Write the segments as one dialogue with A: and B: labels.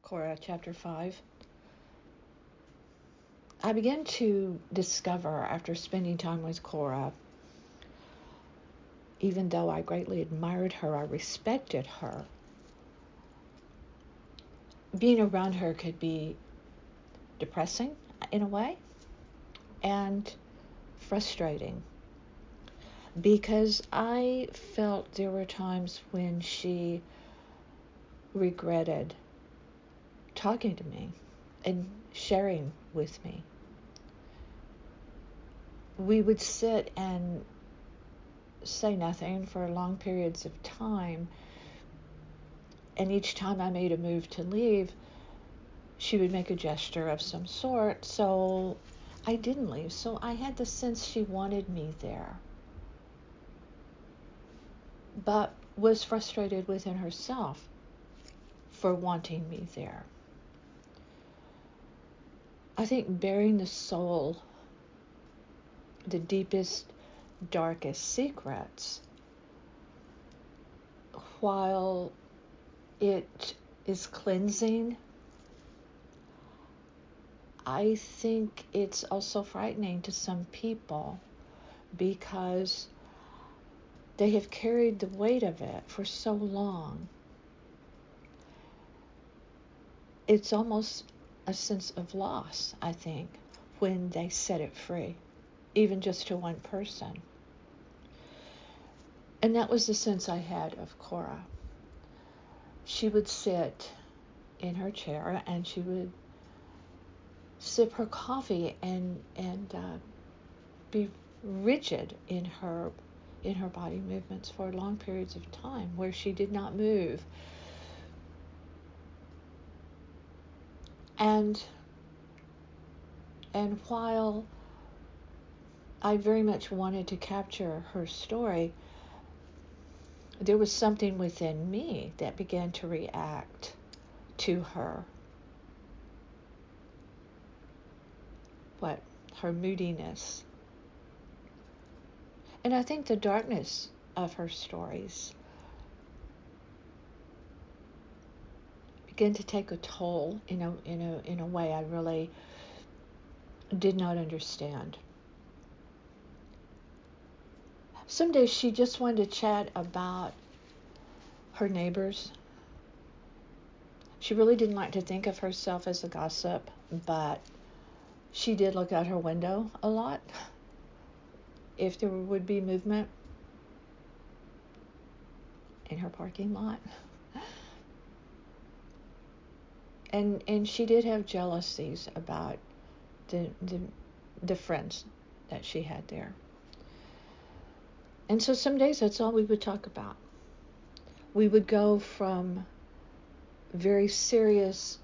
A: Cora, chapter 5. I began to discover after spending time with Cora, even though I greatly admired her, I respected her, being around her could be depressing in a way and frustrating, because I felt there were times when she regretted talking to me and sharing with me. We would sit and say nothing for long periods of time, and each time I made a move to leave, she would make a gesture of some sort, so I didn't leave. So I had the sense she wanted me there, but was frustrated within herself for wanting me there. I think bearing the soul, the deepest, darkest secrets, while it is cleansing, I think it's also frightening to some people because they have carried the weight of it for so long. It's almost a sense of loss, I think, when they set it free, even just to one person. And that was the sense I had of Cora. She would sit in her chair and she would sip her coffee and be rigid in her body movements for long periods of time, where she did not move. And while I very much wanted to capture her story, there was something within me that began to react to her. Her moodiness. And I think the darkness of her stories began to take a toll in a way I really did not understand. Some days she just wanted to chat about her neighbors. She really didn't like to think of herself as a gossip, but she did look out her window a lot if there would be movement in her parking lot. And she did have jealousies about the friends that she had there. And so some days that's all we would talk about. We would go from very serious,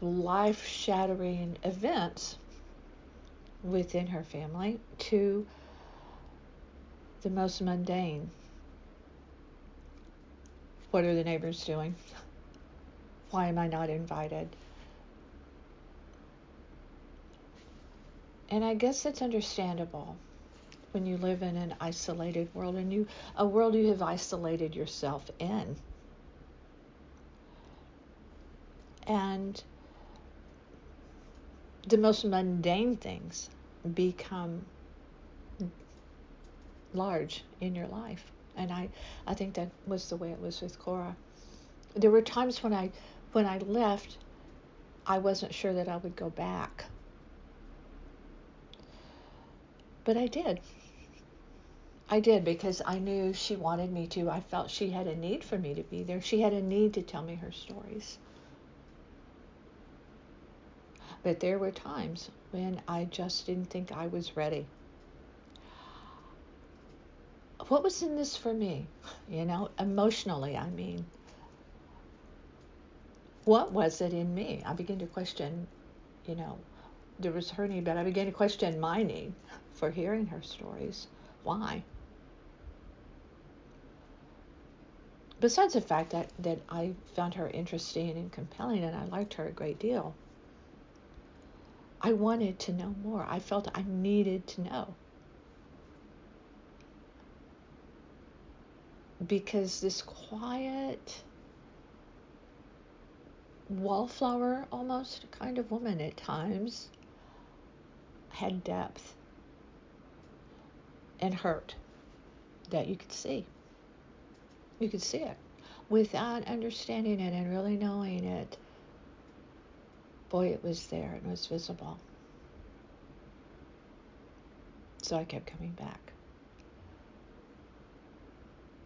A: life-shattering events within her family to the most mundane. What are the neighbors doing? Why am I not invited? And I guess it's understandable when you live in an isolated world, and a world you have isolated yourself in. And the most mundane things become large in your life. And I think that was the way it was with Cora. There were times when I left, I wasn't sure that I would go back. But I did. I did, because I knew she wanted me to. I felt she had a need for me to be there. She had a need to tell me her stories. But there were times when I just didn't think I was ready. What was in this for me? Emotionally, I mean. What was it in me? I began to question, there was her need, but I began to question my need for hearing her stories. Why? Besides the fact that I found her interesting and compelling, and I liked her a great deal, I wanted to know more. I felt I needed to know. Because this quiet, wallflower almost kind of woman at times, had depth and hurt that you could see. You could see it. Without understanding it and really knowing it, boy, it was there and it was visible. So I kept coming back.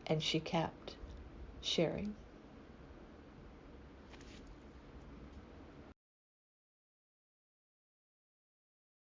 A: And she kept sharing